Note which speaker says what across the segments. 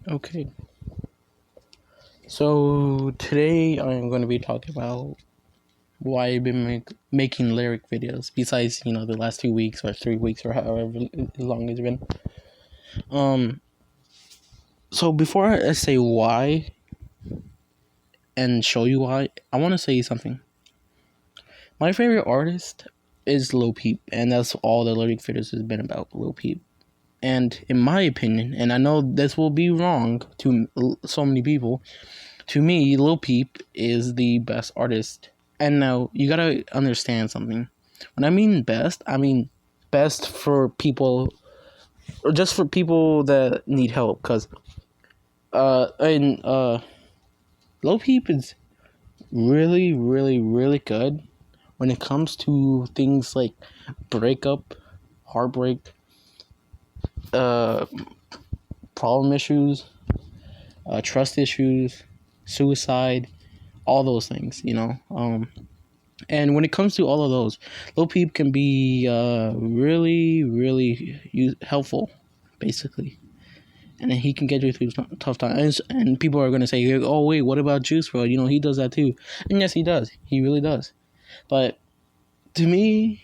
Speaker 1: Okay, so today I'm going to be talking about why I've been making lyric videos. Besides, the last 2 weeks or 3 weeks or however long it's been. So before I say why and show you why, I want to say something. My favorite artist is Lil Peep, and that's all the lyric videos has been about. Lil Peep. And in my opinion, and I know this will be wrong to so many people, to me, Lil Peep is the best artist. And now you gotta understand something. When I mean best for people, or just for people that need help. Cause Lil Peep is really, really, really good when it comes to things like breakup, heartbreak, uh, problem issues, trust issues, suicide, all those things. And when it comes to all of those, Lil Peep can be really, really helpful, basically. And then he can get you through tough times. And people are going to say, oh, wait, what about Juice WRLD? He does that too. And yes, he does. He really does. But to me,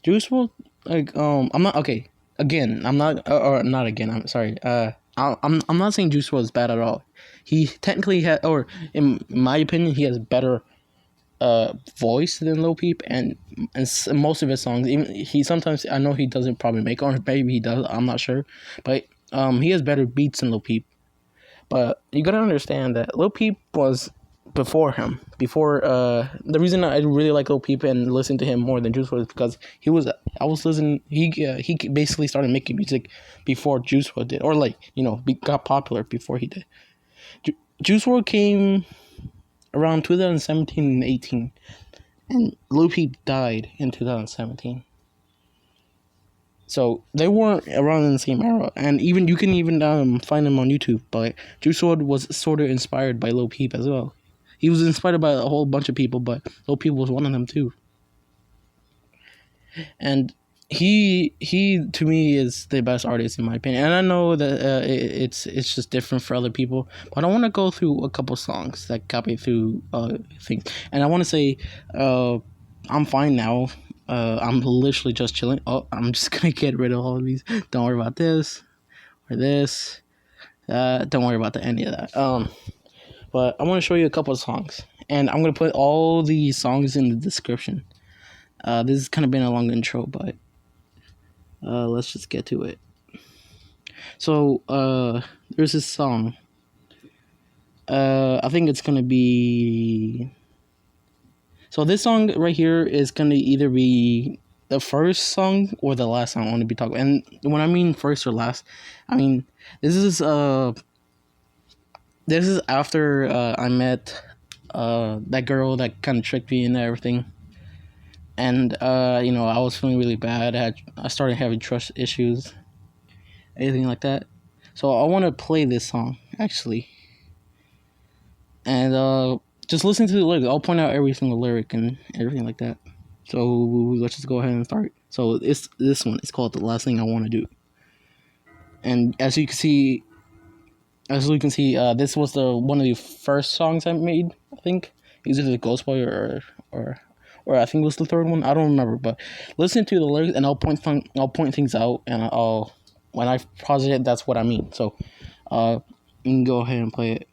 Speaker 1: Juice WRLD, I'm not, okay. Again, I'm not, or not again, I'm sorry. I'm not saying Juice WRLD is bad at all. He technically had, or in my opinion, he has better voice than Lil Peep, and most of his songs, even he sometimes, I know he doesn't probably make, or maybe he does, I'm not sure, but he has better beats than Lil Peep. But you gotta understand that Lil Peep was before him. Before the reason I really like Lil Peep and listen to him more than Juice WRLD is because I was listening. He basically started making music before Juice WRLD did, or got popular before he did. Juice WRLD came around 2017 and 18, and Lil Peep died in 2017. So they weren't around in the same era, and even you can even find them on YouTube. But Juice WRLD was sort of inspired by Lil Peep as well. He was inspired by a whole bunch of people, but Lil Peep was one of them too. And he to me is the best artist in my opinion. And I know that it's just different for other people, but I want to go through a couple songs that got me through things. And I want to say, I'm fine now. I'm literally just chilling. Oh, I'm just gonna get rid of all of these. Don't worry about this or this. Don't worry about any of that. But I want to show you a couple of songs, and I'm gonna put all the songs in the description. This has kind of been a long intro, but let's just get to it. So there's this song. I think it's gonna be. So this song right here is gonna either be the first song or the last song I want to be talking about. And when I mean first or last, I mean this is after I met that girl that kind of tricked me and everything. And I was feeling really bad. I started having trust issues, anything like that. So I want to play this song actually, and just listen to the lyrics. I'll point out every single lyric and everything like that. So let's just go ahead and start. So it's this one. It's called "The Last Thing I Want to Do." And as you can see, this was one of the first songs I made. I think either the Ghost Boy or I think it was the third one. I don't remember. But listen to the lyrics, and I'll point things out, and I'll when I pause it, that's what I mean. So, you can go ahead and play it.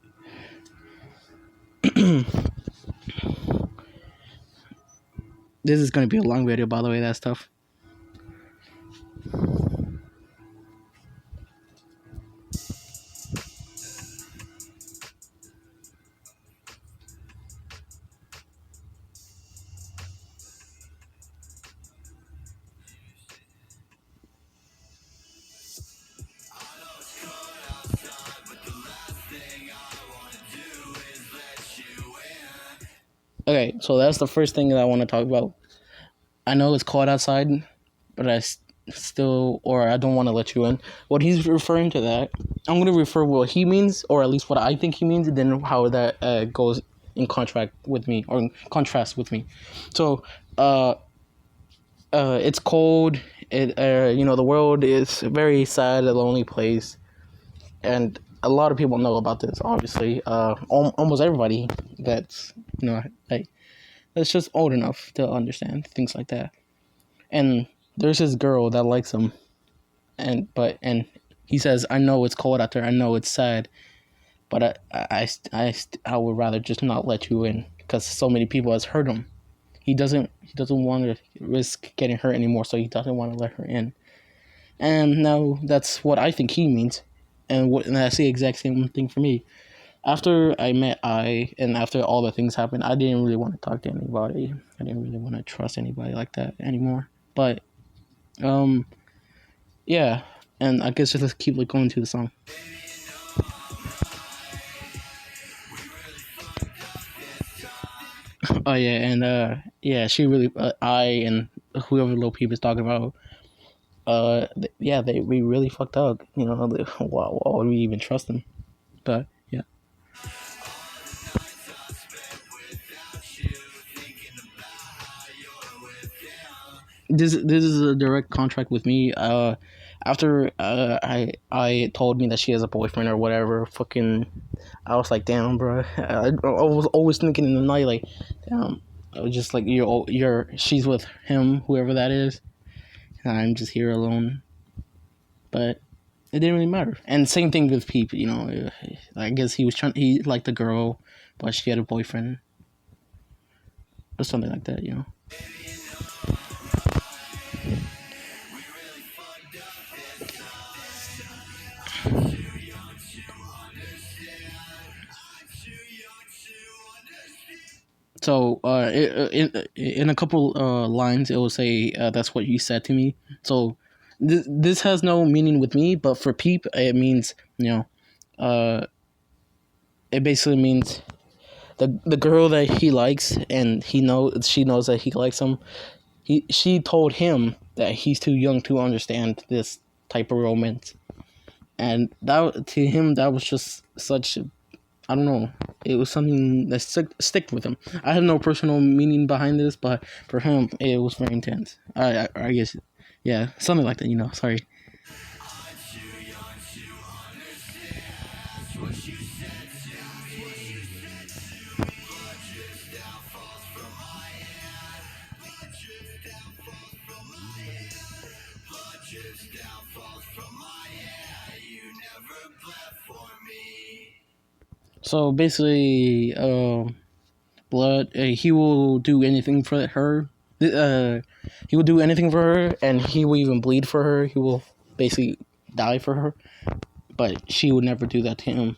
Speaker 1: This is gonna be a long video, by the way. That stuff. Okay, so that's the first thing that I want to talk about. I know it's cold outside, but I don't want to let you in. What he's referring to that, I'm going to refer what he means, or at least what I think he means, and then how that goes in contrast with me. So, it's cold. The world is a very sad, a lonely place. and a lot of people know about this. Obviously, almost everybody that's like that's just old enough to understand things like that. And there's this girl that likes him, and he says, "I know it's cold out there. I know it's sad, but I would rather just not let you in because so many people has hurt him. He doesn't want to risk getting hurt anymore, so he doesn't want to let her in." And now that's what I think he means, and that's the exact same thing for me. After I met and after all the things happened, I didn't really want to talk to anybody. I didn't really want to trust anybody like that anymore. But yeah, and I guess just let's keep going to the song. Oh yeah, and yeah, she really I and whoever Lil Peep is talking about, yeah, we really fucked up. Why would we even trust them? But yeah. This is a direct contract with me. After I told me that she has a boyfriend or whatever, fucking, I was like, damn, bro. I was always thinking in the night, like, damn. I was just like, she's with him, whoever that is, and I'm just here alone. But it didn't really matter. And same thing with Peep. I guess he liked the girl, but she had a boyfriend or something like that. So in a couple lines, it will say, "That's what you said to me." So this has no meaning with me, but for Peep, it means uh, it basically means the girl that he likes, and she knows that he likes him. She told him that he's too young to understand this type of romance, and that to him that was just such, I don't know. It was something that stick with him. I have no personal meaning behind this, but for him, it was very intense. I guess, yeah, something like that. Sorry. So basically, Blood, he will do anything for her. He will do anything for her, and he will even bleed for her. He will basically die for her, but she would never do that to him.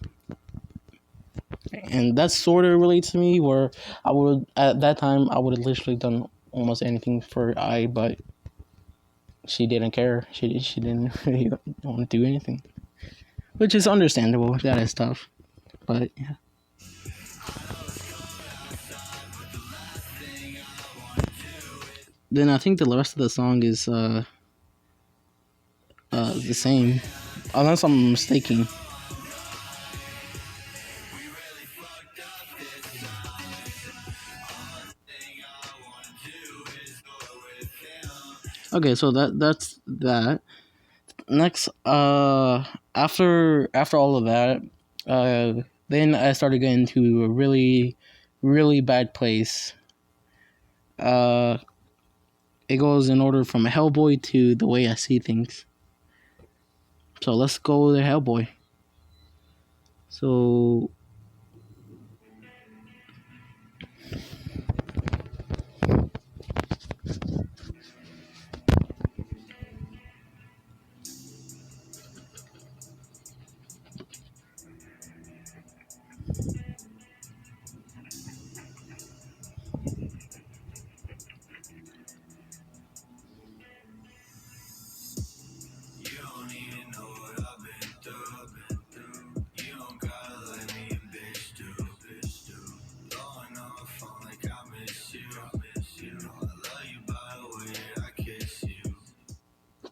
Speaker 1: And that sort of relates to me, where I would at that time I would have literally done almost anything for but she didn't care. She didn't really want to do anything, which is understandable. That is tough, but yeah. Then I think the rest of the song is the same, unless I'm mistaken. Okay, so that's that. Next, after all of that, then I started getting to a really, really bad place. It goes in order from HELLBOY to The Way I See Things. So let's go to HELLBOY. So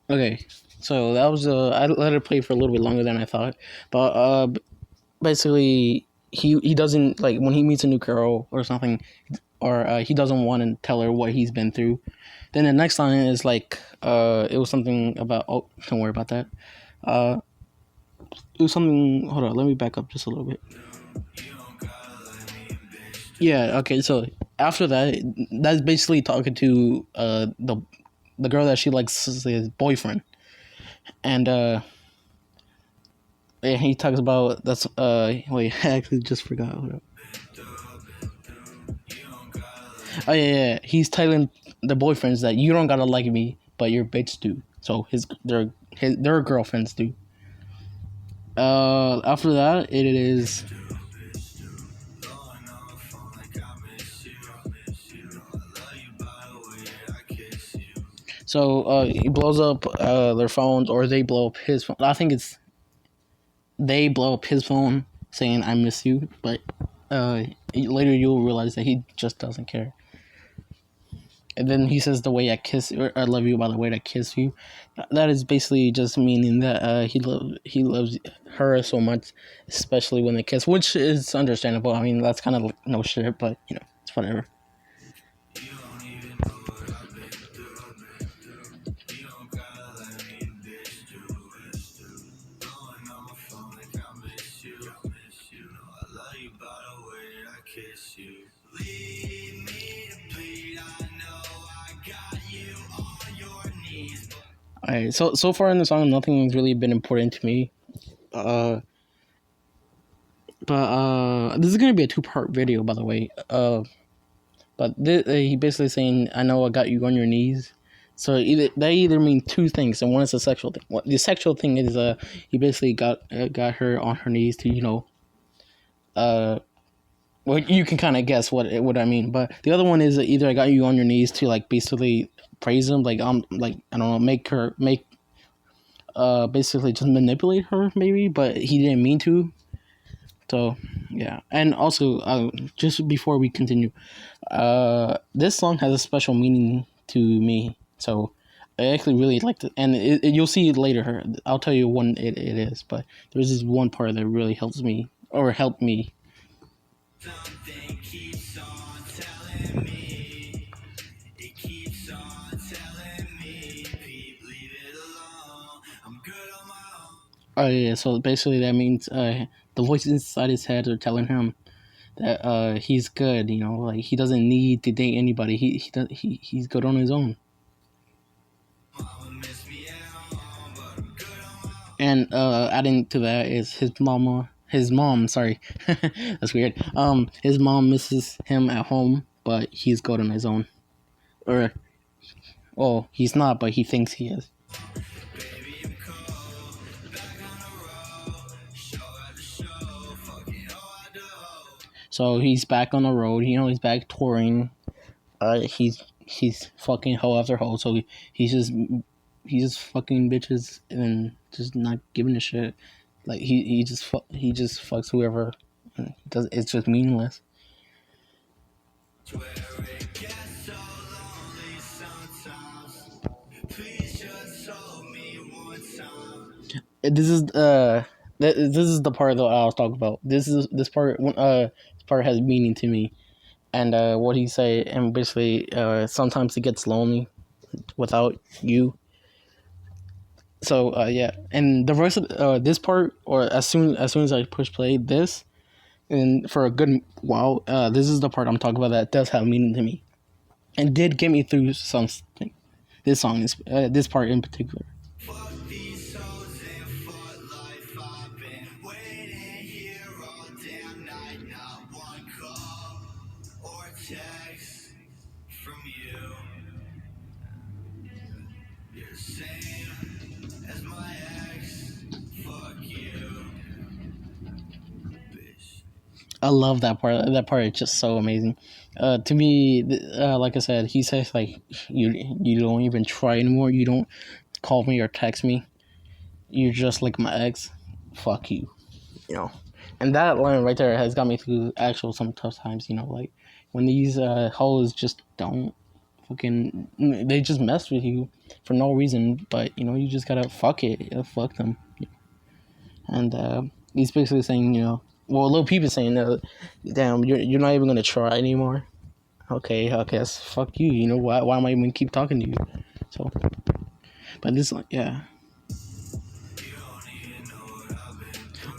Speaker 1: okay, so that was I let it play for a little bit longer than I thought, but basically he doesn't, like, when he meets a new girl or something, or he doesn't want to tell her what he's been through. Then the next line is like, it was something about, oh, don't worry about that. do something. Hold on, let me back up just a little bit. Yeah, okay, so after that, that's basically talking to the girl that she likes, his boyfriend. And he talks about that's wait, I actually just forgot. Hold up. Oh yeah, he's telling the boyfriends that you don't gotta like me, but your bitch do. So their girlfriends do. After that, it is. So he blows up their phones, or they blow up his phone. I think it's they blow up his phone saying "I miss you," but later you'll realize that he just doesn't care. And then he says, "The way I kiss, or I love you by the way I kiss you." That is basically just meaning that he loves her so much, especially when they kiss, which is understandable. I mean, that's kind of no shit, but you know, it's whatever. Alright, so far in the song, nothing's really been important to me. But this is gonna be a 2-part video, by the way. But he basically saying, "I know I got you on your knees." So they either mean two things, and one is a sexual thing. What the sexual thing is, he basically got her on her knees to, you know, well, you can kind of guess what I mean. But the other one is either I got you on your knees to like basically praise him, like like I don't know, make basically just manipulate her maybe, but he didn't mean to. So yeah, and also just before we continue, this song has a special meaning to me. So I actually really liked it, and you'll see it later. I'll tell you when it is, but there's this one part that really helped me. Something keeps on telling me. It keeps on telling me. Pete, leave it alone. I'm good on my own. Oh yeah, so basically that means the voices inside his head are telling him that he's good, you know, like he doesn't need to date anybody. He's good on his own. And adding to that is his mom, sorry. That's weird. His mom misses him at home, but he's good on his own. Or well, he's not, but he thinks he is. So he's back on the road, you know, he's back touring. He's fucking hoe after hoe, so he's just fucking bitches and just not giving a shit. Like he just fucks whoever. He does. It's just meaningless. This is this is the part that I was talking about. This part has meaning to me, and what he say, and basically sometimes it gets lonely without you. So yeah, and the rest of this part, or as soon as I push play this, and for a good while, this is the part I'm talking about that does have meaning to me, and did get me through something. This song is this part in particular. I love that part. That part is just so amazing. To me, like I said, he says like you don't even try anymore. You don't call me or text me. You're just like my ex. Fuck you. You know, and that line right there has got me through actual some tough times. You know, like when these hoes just don't fucking, they just mess with you for no reason. But you know, you just gotta fuck it. Fuck them. And he's basically saying, you know, well, Lil Peep is saying, damn, you're not even gonna try anymore. Okay, that's fuck you. You know why am I even keep talking to you? So, but this, yeah.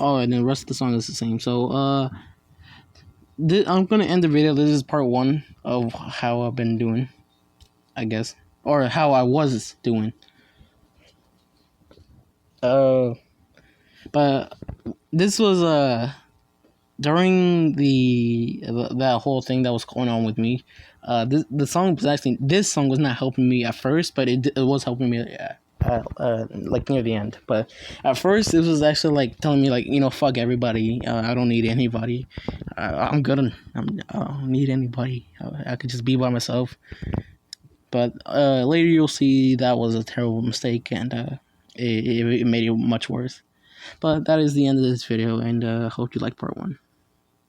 Speaker 1: Oh, and the rest of the song is the same. So I'm gonna end the video. This is part 1 of how I've been doing, I guess, or how I was doing. But this was during that whole thing that was going on with me. This song was not helping me at first, but it was helping me like near the end. But at first, it was actually like telling me like, you know, fuck everybody. I don't need anybody. I'm good. I don't need anybody. I could just be by myself. But later you'll see that was a terrible mistake, and it made it much worse. But that is the end of this video, and hope you like part 1.